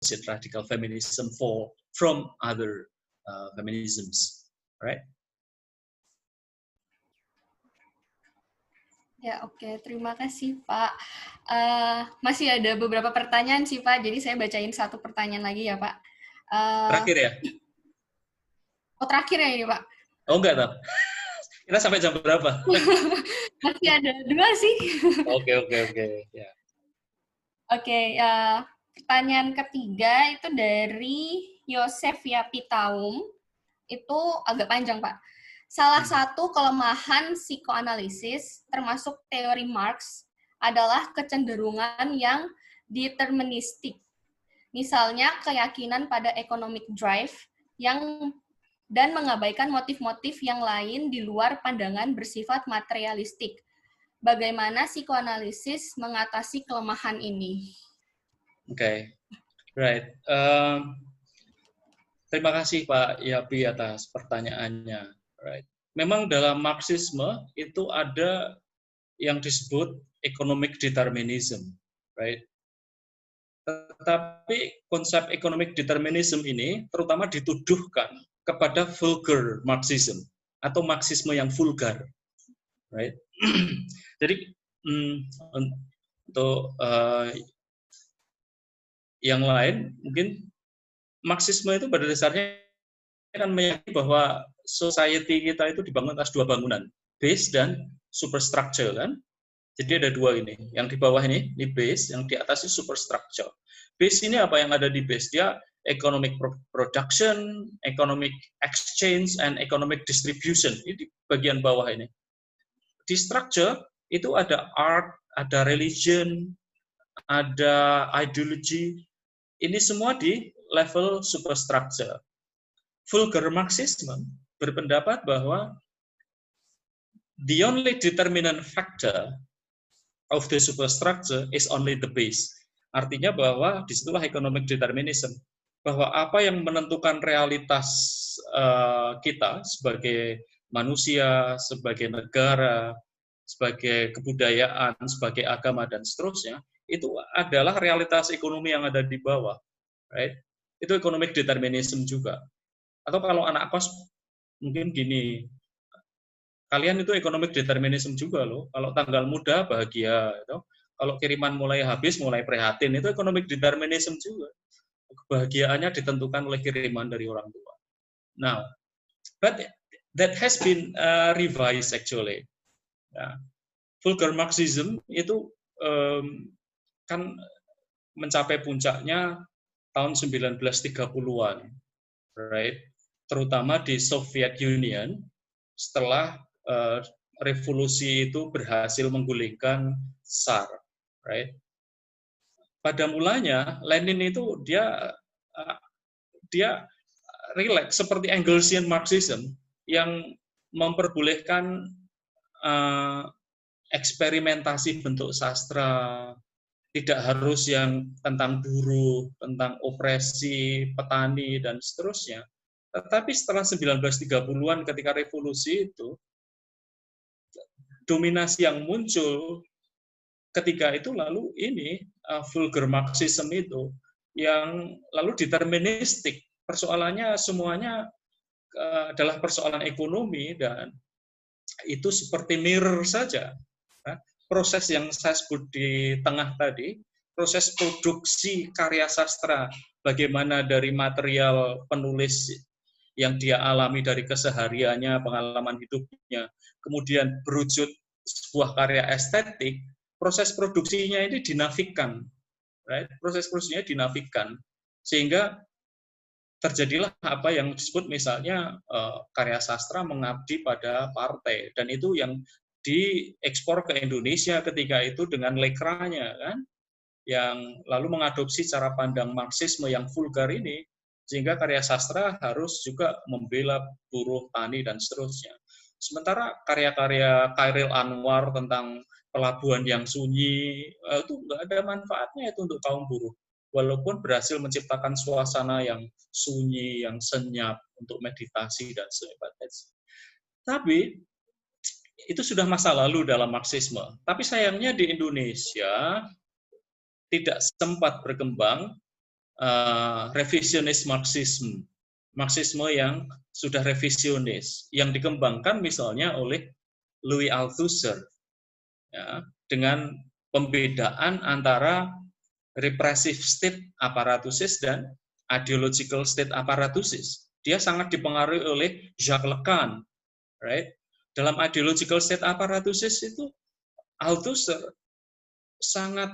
differentiate radical feminism from other feminisms, right? Ya, oke. Terima kasih, Pak. Masih ada beberapa pertanyaan sih, Pak. Jadi saya bacain satu pertanyaan lagi ya, Pak. Terakhir ya? Oh, terakhir ya ini, Pak? Oh, enggak, tahu. Kita sampai jam berapa? Masih ada 2 sih. Oke. Ya. Oke, pertanyaan ketiga itu dari Yosef Yapitaum. Itu agak panjang, Pak. Salah satu kelemahan psikoanalisis, termasuk teori Marx, adalah kecenderungan yang deterministik. Misalnya, keyakinan pada economic drive dan mengabaikan motif-motif yang lain di luar pandangan bersifat materialistik. Bagaimana psikoanalisis mengatasi kelemahan ini? Oke, right. Terima kasih Pak Yapi atas pertanyaannya. Right. Memang dalam Marxisme itu ada yang disebut economic determinism, right? Tetapi konsep economic determinism ini terutama dituduhkan kepada vulgar Marxism atau Marxisme yang vulgar, right? Jadi untuk yang lain mungkin Marxisme itu pada dasarnya kan meyakini bahwa society kita itu dibangun atas 2 bangunan, base dan superstructure kan. Jadi ada 2 ini. Yang di bawah ini base, yang di atas ini superstructure. Base ini apa yang ada di base? Dia economic production, economic exchange, and economic distribution. Ini di bagian bawah ini. Di structure itu ada art, ada religion, ada ideology. Ini semua di level superstructure. Vulgar Marxism berpendapat bahwa the only determinant factor of the superstructure is only the base. Artinya bahwa disitulah economic determinism, bahwa apa yang menentukan realitas kita sebagai manusia, sebagai negara, sebagai kebudayaan, sebagai agama dan seterusnya, itu adalah realitas ekonomi yang ada di bawah, right? Itu economic determinism juga. Atau kalau anak kos mungkin gini, kalian itu economic determinism juga loh. Kalau tanggal muda bahagia, gitu. Kalau kiriman mulai habis, mulai prihatin, itu economic determinism juga. Kebahagiaannya ditentukan oleh kiriman dari orang tua. Now, but that has been revised actually. Nah, vulgar Marxism itu kan mencapai puncaknya tahun 1930-an, right? Terutama di Soviet Union setelah revolusi itu berhasil menggulingkan Tsar, right? Pada mulanya Lenin itu dia relax seperti Engelsian Marxism yang memperbolehkan eksperimentasi bentuk sastra, tidak harus yang tentang buruh, tentang opresi petani dan seterusnya. Tetapi setelah 1930-an ketika revolusi itu, dominasi yang muncul ketika itu lalu ini vulgar Marxism itu yang lalu deterministik. Persoalannya semuanya adalah persoalan ekonomi dan itu seperti mirror saja. Proses yang saya sebut di tengah tadi, proses produksi karya sastra, bagaimana dari material penulis yang dia alami dari kesehariannya, pengalaman hidupnya, kemudian berwujud sebuah karya estetik, proses produksinya ini dinafikan, right? Proses produksinya dinafikan, sehingga terjadilah apa yang disebut misalnya karya sastra mengabdi pada partai, dan itu yang diekspor ke Indonesia ketika itu dengan lekranya kan, yang lalu mengadopsi cara pandang Marxisme yang vulgar ini, sehingga karya sastra harus juga membela buruh, tani dan seterusnya. Sementara karya-karya Chairil Anwar tentang pelabuhan yang sunyi itu nggak ada manfaatnya itu untuk kaum buruh, walaupun berhasil menciptakan suasana yang sunyi, yang senyap untuk meditasi dan sebagainya. Tapi itu sudah masa lalu dalam Marxisme. Tapi sayangnya di Indonesia tidak sempat berkembang revisionis Marxisme, Marxisme yang sudah revisionis, yang dikembangkan misalnya oleh Louis Althusser, ya, dengan pembedaan antara repressive state apparatusis dan ideological state apparatusis. Dia sangat dipengaruhi oleh Jacques Lacan, right? Dalam ideological state apparatusis itu Althusser sangat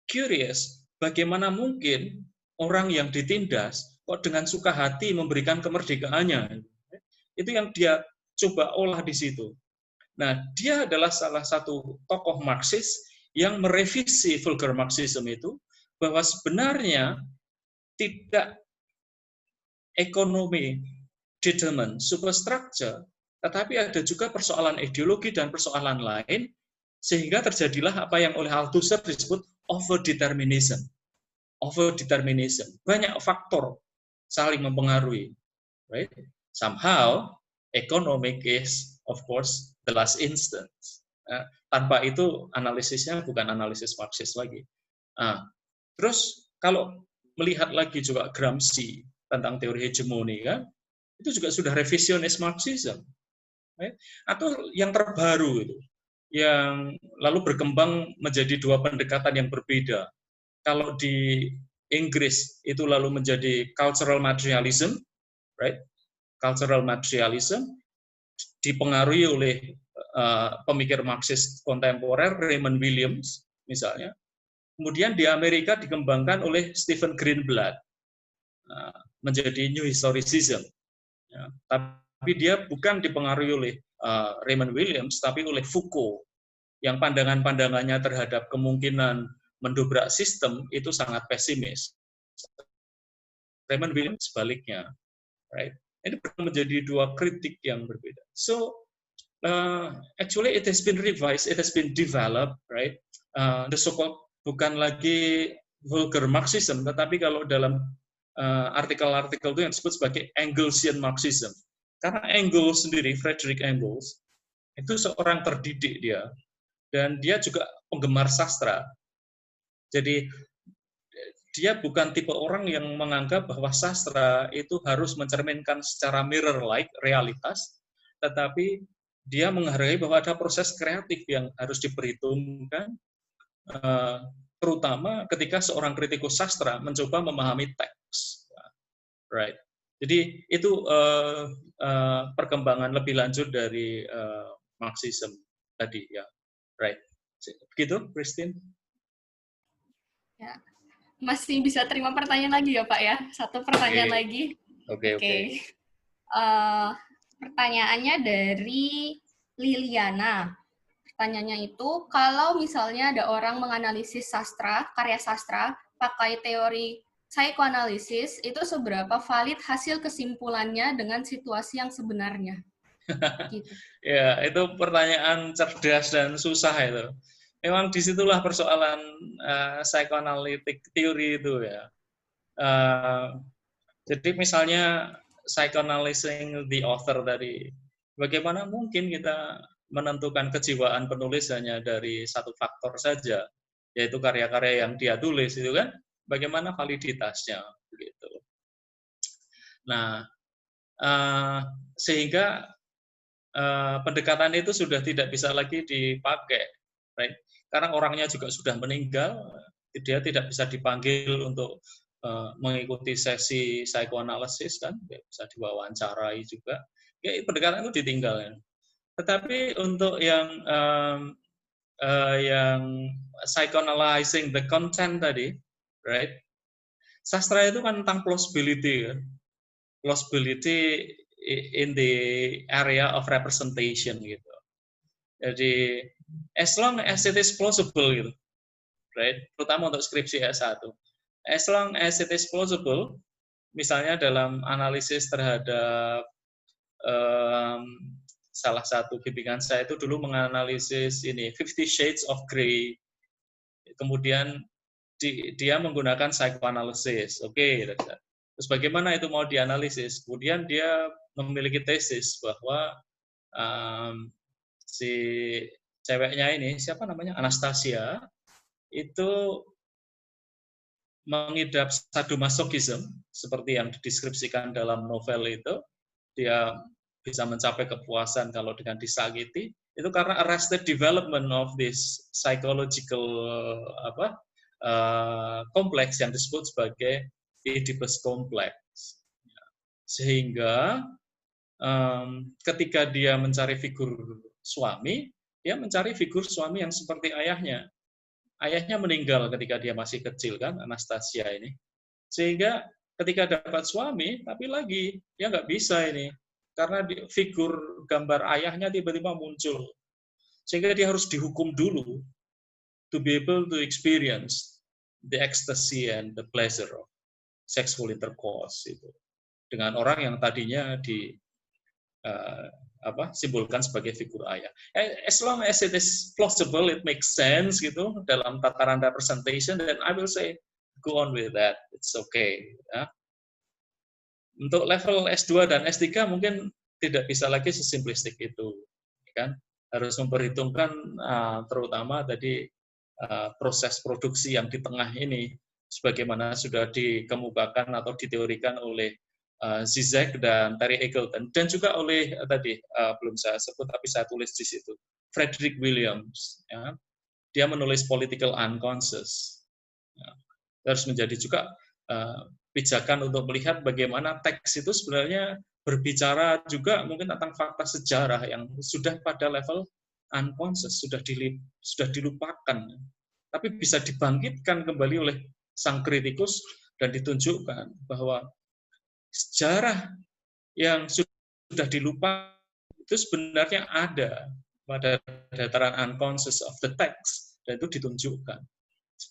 curious bagaimana mungkin orang yang ditindas kok dengan suka hati memberikan kemerdekaannya. Itu yang dia coba olah di situ. Nah, dia adalah salah satu tokoh Marxis yang merevisi vulgar Marxism itu, bahwa sebenarnya tidak ekonomi determine superstructure, tetapi ada juga persoalan ideologi dan persoalan lain, sehingga terjadilah apa yang oleh Althusser disebut overdeterminism. Overdeterminism. Banyak faktor saling mempengaruhi. Right? Somehow, economic is, of course, the last instance. Tanpa itu, analisisnya bukan analisis Marxis lagi. Terus, kalau melihat lagi juga Gramsci tentang teori hegemoni, kan, itu juga sudah revisionis Marxism. Right? Atau yang terbaru itu, yang lalu berkembang menjadi dua pendekatan yang berbeda. Kalau di Inggris itu lalu menjadi cultural materialism, right? Cultural materialism dipengaruhi oleh pemikir Marxis kontemporer Raymond Williams misalnya. Kemudian di Amerika dikembangkan oleh Stephen Greenblatt menjadi New Historicism. Ya, tapi dia bukan dipengaruhi oleh Raymond Williams, tapi oleh Foucault, yang pandangan-pandangannya terhadap kemungkinan mendobrak sistem itu sangat pesimis. Raymond Williams sebaliknya, right? Ini menjadi dua kritik yang berbeda. So actually it has been revised, it has been developed, right? The so-called bukan lagi vulgar Marxism, tetapi kalau dalam artikel-artikel itu yang disebut sebagai Engelsian Marxism. Karena Engels sendiri, Friedrich Engels, itu seorang terdidik dia, dan dia juga penggemar sastra. Jadi dia bukan tipe orang yang menganggap bahwa sastra itu harus mencerminkan secara mirror-like realitas, tetapi dia menghargai bahwa ada proses kreatif yang harus diperhitungkan, terutama ketika seorang kritikus sastra mencoba memahami teks. Right. Jadi itu perkembangan lebih lanjut dari Marxism tadi, ya. Right. Begitu, Christine? Ya. Masih bisa terima pertanyaan lagi ya, Pak ya? Satu pertanyaan lagi. Oke. Pertanyaannya dari Liliana. Pertanyaannya itu, kalau misalnya ada orang menganalisis sastra, karya sastra, pakai teori psikoanalisis, itu seberapa valid hasil kesimpulannya dengan situasi yang sebenarnya? Gitu. Ya, itu pertanyaan cerdas dan susah itu. Memang disitulah persoalan psikoanalitik teori itu, ya. Jadi misalnya psychoanalyzing the author tadi, bagaimana mungkin kita menentukan kejiwaan penulis hanya dari satu faktor saja, yaitu karya-karya yang dia tulis, itu kan? Bagaimana validitasnya, begitu. Nah, sehingga pendekatan itu sudah tidak bisa lagi dipakai, right? Karena orangnya juga sudah meninggal, dia tidak bisa dipanggil untuk mengikuti sesi psikoanalisis, kan, bisa diwawancarai juga. Ya, pendekatan itu ditinggalkan. Tetapi untuk yang psychoanalyzing the content tadi, right? Sastra itu kan tentang plausibility, kan? Plausibility in the area of representation, gitu. Jadi as long as it is plausible, gitu, right? Terutama untuk skripsi S1. As long as it is plausible, misalnya dalam analisis terhadap salah satu bimbingan saya itu dulu menganalisis ini 50 Shades of Grey. Kemudian dia menggunakan psychoanalysis. Oke, terus bagaimana itu mau dianalisis? Kemudian dia memiliki tesis bahwa si ceweknya ini, siapa namanya, Anastasia, itu mengidap sadomasochism seperti yang dideskripsikan dalam novel itu, dia bisa mencapai kepuasan kalau dengan disakiti, itu karena arrested development of this psychological kompleks yang disebut sebagai Oedipus complex. Sehingga ketika dia mencari figur suami, dia mencari figur suami yang seperti ayahnya. Ayahnya meninggal ketika dia masih kecil kan, Anastasia ini. Sehingga ketika dapat suami, tapi lagi dia nggak bisa ini, karena figur gambar ayahnya tiba-tiba muncul. Sehingga dia harus dihukum dulu to be able to experience the ecstasy and the pleasure of sexual intercourse itu dengan orang yang tadinya simbolkan sebagai figur ayah. As long as it is plausible, it makes sense gitu dalam tataran representation, then I will say go on with that, it's okay. Ya. Untuk level S2 dan S3 mungkin tidak bisa lagi sesimplistik itu, kan? Harus memperhitungkan terutama tadi proses produksi yang di tengah ini, sebagaimana sudah dikemukakan atau diteorikan oleh Zizek dan Terry Eagleton, dan juga oleh tadi belum saya sebut tapi saya tulis di situ, Frederick Williams. Ya. Dia menulis Political Unconscious. Ya. Harus menjadi juga pijakan untuk melihat bagaimana teks itu sebenarnya berbicara juga mungkin tentang fakta sejarah yang sudah pada level unconscious, sudah dilupakan, tapi bisa dibangkitkan kembali oleh sang kritikus dan ditunjukkan bahwa sejarah yang sudah dilupakan itu sebenarnya ada pada dataran unconscious of the text, dan itu ditunjukkan.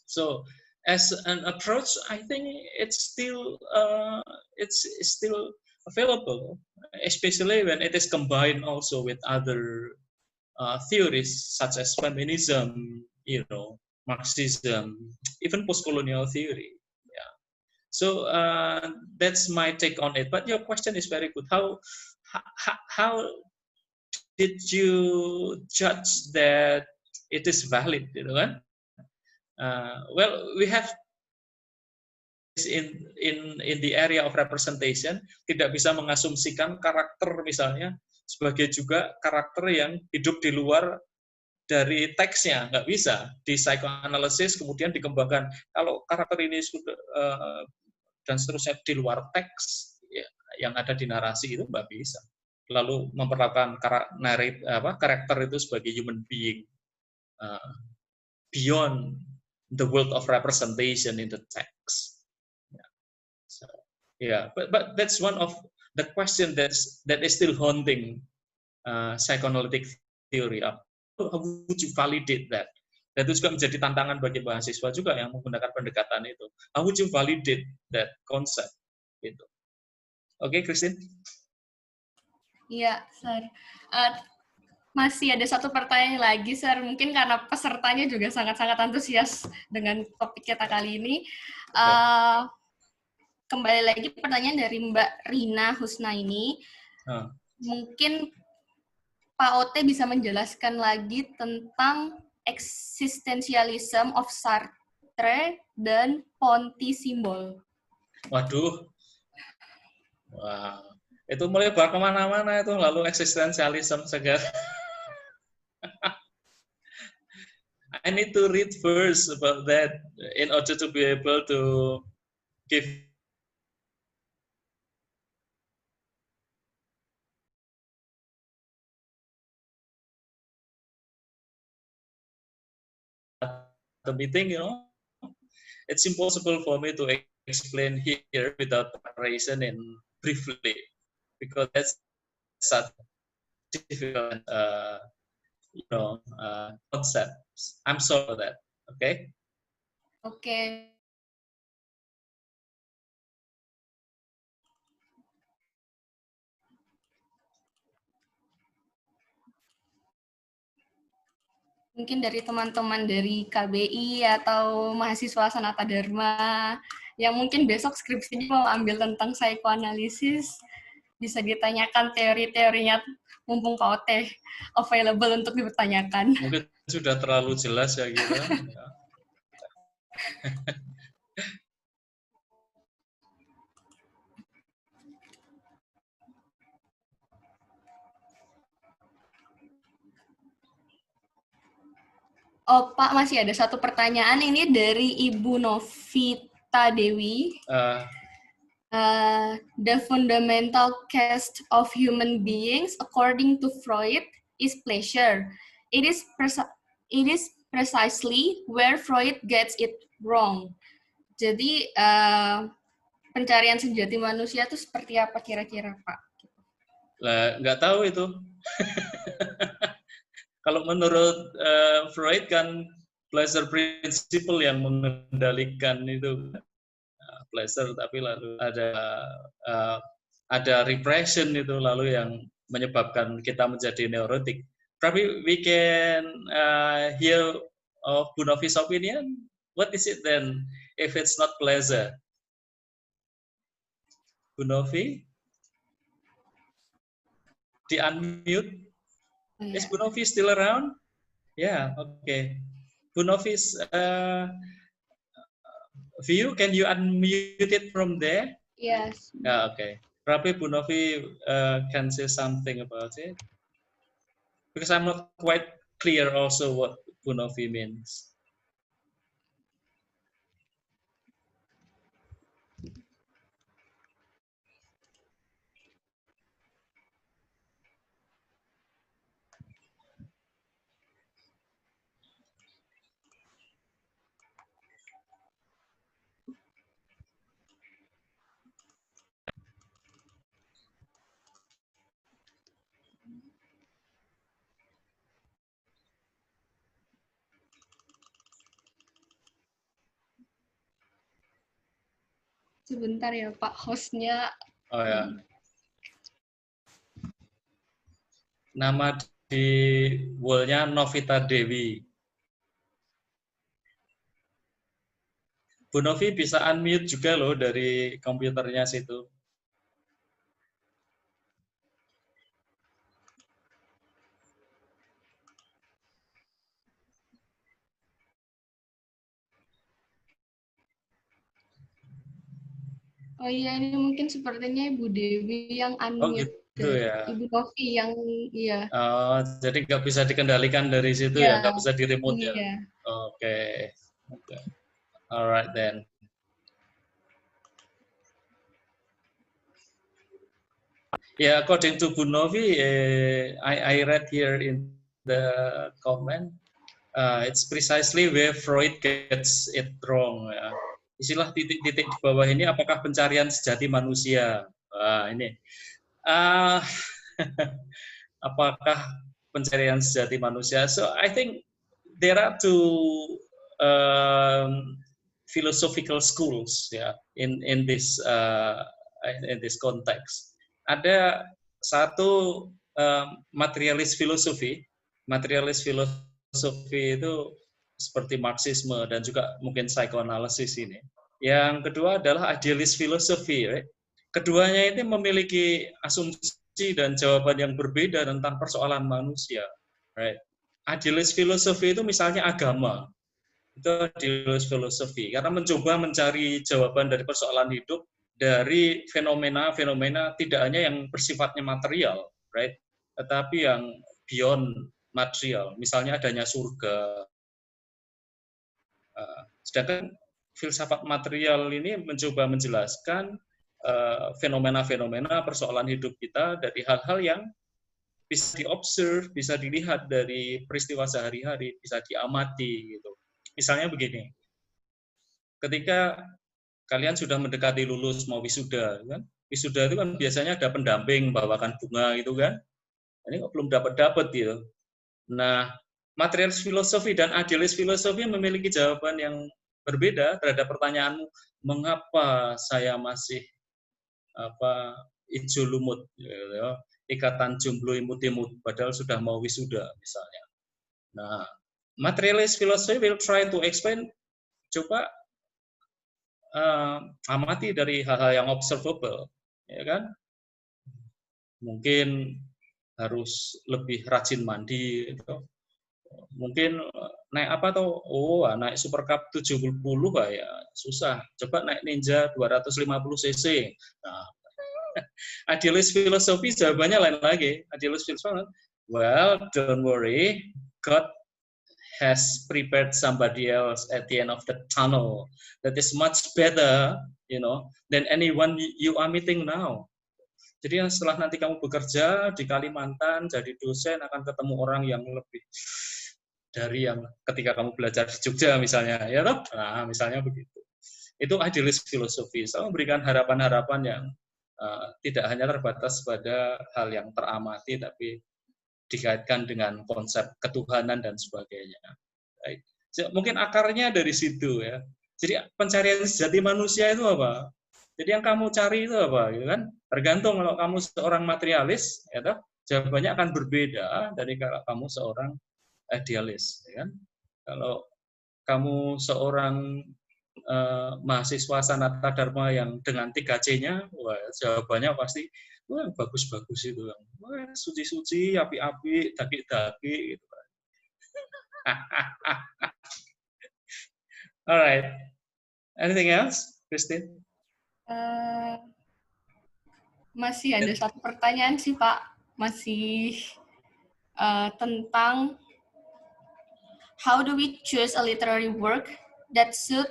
So as an approach, I think it's still available, especially when it is combined also with other theories such as feminism, Marxism, even post-colonial theory. Yeah. So that's my take on it. But your question is very good. How did you judge that it is valid, kan? Well, we have in the area of representation, tidak bisa mengasumsikan karakter misalnya sebagai juga karakter yang hidup di luar dari teksnya, nggak bisa. Di psychoanalysis kemudian dikembangkan kalau karakter ini sudah dan seterusnya di luar teks ya, yang ada di narasi itu nggak bisa. Lalu memperlakukan karakter itu sebagai human being beyond the world of representation in the text. So, yeah, but that's one of the question that is still haunting psychoanalytic theory. How would you validate that? Dan itu juga menjadi tantangan bagi mahasiswa juga yang menggunakan pendekatan itu. How would you validate that concept? Gitu. Oke, Christine? Iya, Sir. Masih ada satu pertanyaan lagi, Sir. Mungkin karena pesertanya juga sangat-sangat antusias dengan topik kita kali ini. Kembali lagi pertanyaan dari Mbak Rina Husnaini. Mungkin Pak Ote bisa menjelaskan lagi tentang eksistensialisme of Sartre dan Ponty simbol. Waduh. Wow. Itu melebar kemana-mana itu, lalu eksistensialisme segala. I need to read first about that in order to be able to give the meeting, it's impossible for me to explain here without preparation and briefly, because that's such difficult, concept. I'm sorry for that. Okay. Okay. Mungkin dari teman-teman dari KBI atau mahasiswa Sanata Dharma yang mungkin besok skripsinya mau ambil tentang psikoanalisis, bisa ditanyakan teori-teorinya, mumpung Pak Ote available untuk dipertanyakan. Mungkin sudah terlalu jelas ya gitu. Oh, Pak, masih ada satu pertanyaan ini dari Ibu Novita Dewi. The fundamental cast of human beings, according to Freud, is pleasure. It is precisely where Freud gets it wrong. Jadi, pencarian sejati manusia itu seperti apa kira-kira, Pak? Lah, nggak tahu itu. Kalau menurut Freud kan pleasure principle yang mengendalikan itu pleasure, tapi lalu ada repression itu lalu yang menyebabkan kita menjadi neurotik. Tapi we can hear of Bu Novi's opinion. What is it then if it's not pleasure? Bu Novi? Di unmute? Is Bu Novi still around? Yeah, okay. Bu Novi's view, can you unmute it from there? Yes. Yeah, okay. Probably Bu Novi can say something about it. Because I'm not quite clear also what Bu Novi means. Sebentar ya Pak, hostnya. Oh ya. Nama di wall-nya Novita Dewi. Bu Novi bisa unmute juga loh dari komputernya situ. Oh iya, ini mungkin sepertinya Ibu Dewi yang unmute. Oh gitu ya. Ibu Novi yang iya. Oh, jadi nggak bisa dikendalikan dari situ ya, nggak bisa di remote ya. Iya. Oke. Alright then. Yeah, according to Bu Novi, I read here in the comment, it's precisely where Freud gets it wrong. Ya. Istilah titik-titik di bawah ini, apakah pencarian sejati manusia? Ini. Apakah pencarian sejati manusia? So I think there are two philosophical schools ya in this context. Ada satu materialis filosofi. Materialis filosofi itu seperti Marxisme dan juga mungkin psikoanalisis ini. Yang kedua adalah idealis filosofi. Right? Keduanya ini memiliki asumsi dan jawaban yang berbeda tentang persoalan manusia. Right? Idealis filosofi itu misalnya agama. Itu idealis filosofi. Karena mencoba mencari jawaban dari persoalan hidup dari fenomena-fenomena tidak hanya yang bersifatnya material, right? Tetapi yang beyond material, misalnya adanya surga. Sedangkan filsafat material ini mencoba menjelaskan fenomena-fenomena persoalan hidup kita dari hal-hal yang bisa diobserve, bisa dilihat dari peristiwa sehari-hari, bisa diamati gitu. Misalnya begini, ketika kalian sudah mendekati lulus mau wisuda, kan? Wisuda itu kan biasanya ada pendamping bawakan bunga gitu kan. Ini kok belum dapat gitu. Nah, materialis filosofi dan idealis filosofi memiliki jawaban yang berbeda terhadap pertanyaanmu, mengapa saya masih ijo lumut, gitu ya, ikatan jomblo imut-imut, padahal sudah mau wisuda misalnya. Nah, materialis filosofi will try to explain, coba amati dari hal-hal yang observable, ya kan? Mungkin harus lebih rajin mandi, gitu. Mungkin naik apa tuh? Oh, naik Super Cup 70 ya susah. Coba naik Ninja 250 cc. Nah, idealis filosofi jawabannya lain lagi. Idealis filosofi, well, don't worry, God has prepared somebody else at the end of the tunnel that is much better, than anyone you are meeting now. Jadi setelah nanti kamu bekerja di Kalimantan, jadi dosen, akan ketemu orang yang lebih dari yang ketika kamu belajar di Jogja misalnya, ya toh? Nah, misalnya begitu. Itu idealis filosofi. Saya memberikan harapan-harapan yang tidak hanya terbatas pada hal yang teramati, tapi dikaitkan dengan konsep ketuhanan dan sebagainya. Right. Mungkin akarnya dari situ ya. Jadi pencarian sejati manusia itu apa? Jadi yang kamu cari itu apa, gitu kan? Tergantung kalau kamu seorang materialis, ya toh, jawabannya akan berbeda dari kalau kamu seorang idealis, ya kan? Kalau kamu seorang mahasiswa Sanata Dharma yang dengan 3C-nya, wah, jawabannya pasti wah, bagus-bagus itu, wah, suci-suci, api-api, daki-daki, gitu. Alright, anything else, Christine? Masih ada satu pertanyaan sih, Pak. Masih tentang how do we choose a literary work that suit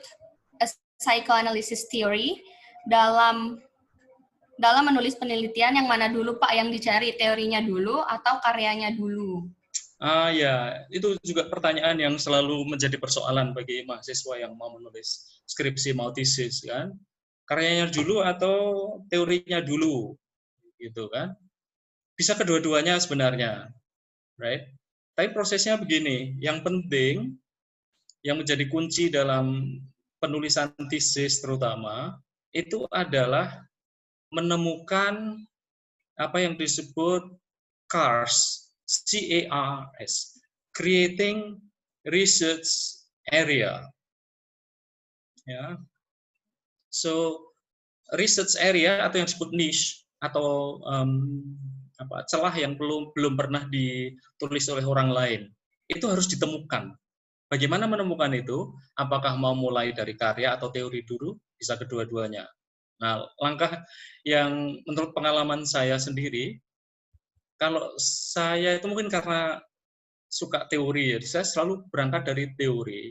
a psychoanalysis theory dalam menulis penelitian, yang mana dulu, Pak, yang dicari teorinya dulu atau karyanya dulu? Ya, itu juga pertanyaan yang selalu menjadi persoalan bagi mahasiswa yang mau menulis skripsi, mau tesis, kan? Karyanya dulu atau teorinya dulu, gitu kan? Bisa kedua-duanya sebenarnya, right? Tapi prosesnya begini, yang penting, yang menjadi kunci dalam penulisan tesis terutama, itu adalah menemukan apa yang disebut CARS, C-A-R-S, creating research area. Ya. So, research area atau yang disebut niche atau celah yang belum pernah ditulis oleh orang lain, itu harus ditemukan. Bagaimana menemukan itu? Apakah mau mulai dari karya atau teori dulu? Bisa kedua-duanya. Nah, langkah yang menurut pengalaman saya sendiri, kalau saya itu mungkin karena suka teori, ya, saya selalu berangkat dari teori,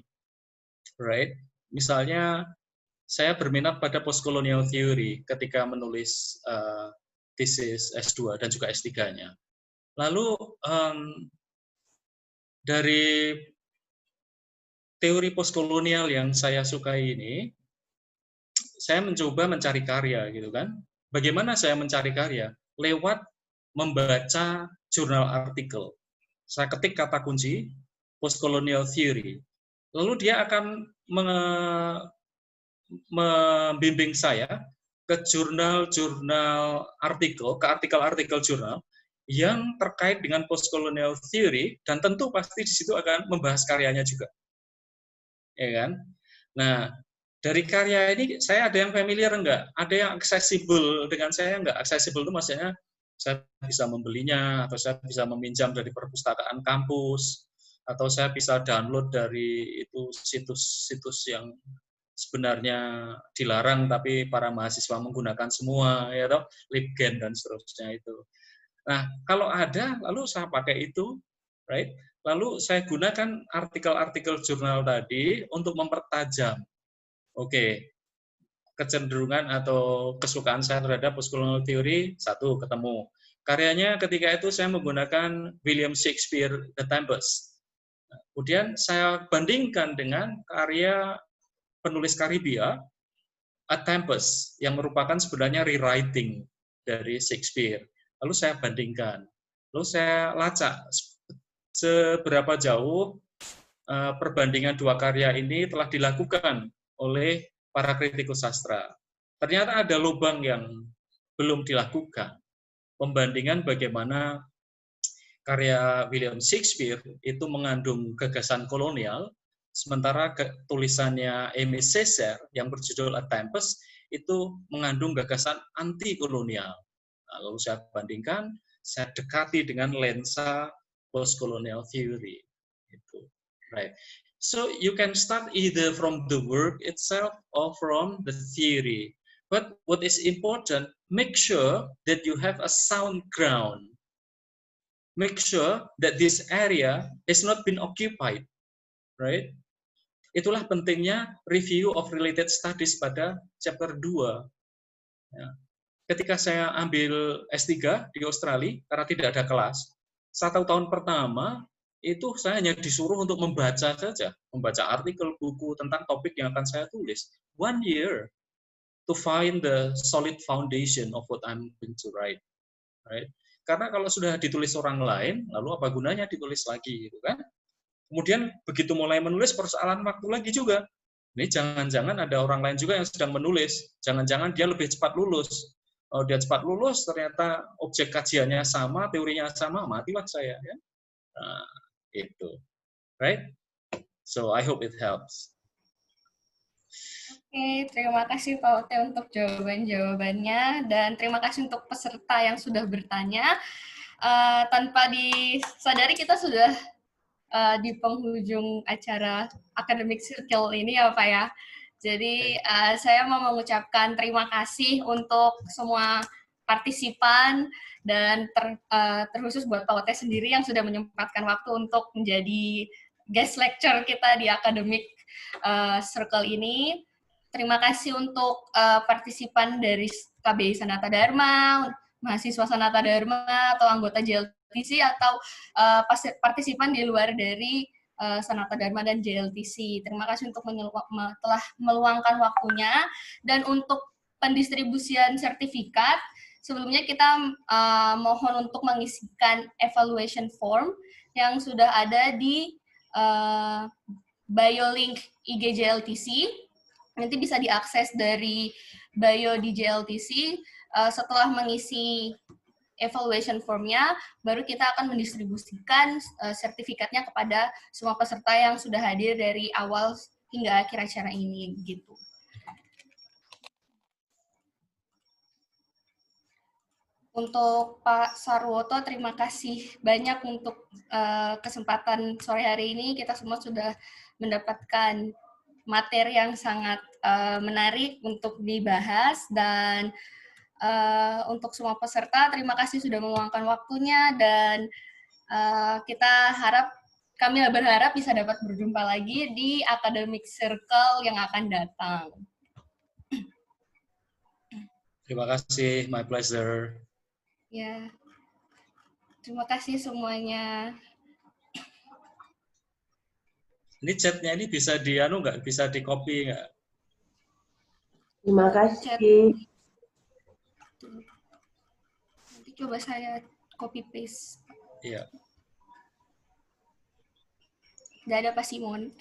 right? Misalnya, saya berminat pada postcolonial theory ketika menulis tesis S2 dan juga S3-nya. Lalu dari teori postkolonial yang saya sukai ini, saya mencoba mencari karya, gitu kan? Bagaimana saya mencari karya? Lewat membaca jurnal artikel. Saya ketik kata kunci postcolonial theory, lalu dia akan membimbing saya ke jurnal-jurnal artikel, ke artikel-artikel jurnal yang terkait dengan postcolonial theory, dan tentu pasti di situ akan membahas karyanya juga. Ya kan? Nah, dari karya ini saya ada yang familiar enggak? Ada yang accessible dengan saya enggak? Accessible itu maksudnya saya bisa membelinya, atau saya bisa meminjam dari perpustakaan kampus, atau saya bisa download dari itu situs-situs yang sebenarnya dilarang tapi para mahasiswa menggunakan semua, ya toh, LibGen dan seterusnya itu. Nah, kalau ada, lalu saya pakai itu, right? Lalu saya gunakan artikel-artikel jurnal tadi untuk mempertajam. Oke, kecenderungan atau kesukaan saya terhadap postcolonial theory, satu, ketemu. Karyanya ketika itu saya menggunakan William Shakespeare, The Tempest. Kemudian saya bandingkan dengan karya penulis Karibia, A Tempest, yang merupakan sebenarnya rewriting dari Shakespeare. Lalu saya bandingkan, lalu saya lacak seberapa jauh perbandingan dua karya ini telah dilakukan oleh para kritikus sastra. Ternyata ada lubang yang belum dilakukan. Pembandingan bagaimana karya William Shakespeare itu mengandung gagasan kolonial, sementara tulisannya Aimé Césaire yang berjudul A Tempest itu mengandung gagasan anti-kolonial. Lalu saya bandingkan, saya dekati dengan lensa post-colonial theory. Right. So you can start either from the work itself or from the theory. But what is important, make sure that you have a sound ground. Make sure that this area has not been occupied. right? Itulah pentingnya review of related studies pada chapter 2. Ya. Ketika saya ambil S3 di Australia, karena tidak ada kelas, 1 tahun pertama, itu saya hanya disuruh untuk membaca saja, membaca artikel, buku tentang topik yang akan saya tulis. 1 year to find the solid foundation of what I'm going to write. Right? Karena kalau sudah ditulis orang lain, lalu apa gunanya ditulis lagi, gitu kan? Kemudian begitu mulai menulis, persoalan waktu lagi juga. Ini jangan-jangan ada orang lain juga yang sedang menulis. Jangan-jangan dia lebih cepat lulus. Kalau dia cepat lulus, ternyata objek kajiannya sama, teorinya sama, matilah saya. Ya? Nah, itu. Right? So, I hope it helps. Oke, terima kasih Pak Ote untuk jawaban-jawabannya, dan terima kasih untuk peserta yang sudah bertanya. Tanpa disadari kita sudah di penghujung acara Academic Circle ini ya Pak ya. Jadi saya mau mengucapkan terima kasih untuk semua partisipan, dan terkhusus buat Pak Ote sendiri yang sudah menyempatkan waktu untuk menjadi guest lecture kita di Academic Circle ini. Terima kasih untuk partisipan dari KBI Sanata Dharma, mahasiswa Sanata Dharma, atau anggota JLTC, atau partisipan di luar dari Sanata Dharma dan JLTC. Terima kasih untuk telah meluangkan waktunya. Dan untuk pendistribusian sertifikat, sebelumnya kita mohon untuk mengisikan evaluation form yang sudah ada di BioLink IG JLTC. Nanti bisa diakses dari bio di JLTC. Setelah mengisi evaluation form-nya, baru kita akan mendistribusikan sertifikatnya kepada semua peserta yang sudah hadir dari awal hingga akhir acara ini, gitu. Untuk Pak Sarwoto, terima kasih banyak untuk kesempatan sore hari ini. Kita semua sudah mendapatkan materi yang sangat menarik untuk dibahas, dan untuk semua peserta, terima kasih sudah meluangkan waktunya, dan kami berharap bisa dapat berjumpa lagi di Academic Circle yang akan datang. Terima kasih, my pleasure. Ya, terima kasih semuanya. Ini chatnya ini bisa nggak? Bisa di copy nggak? Terima kasih. Nanti coba saya copy paste. Iya. Nggak ada Pak Simon.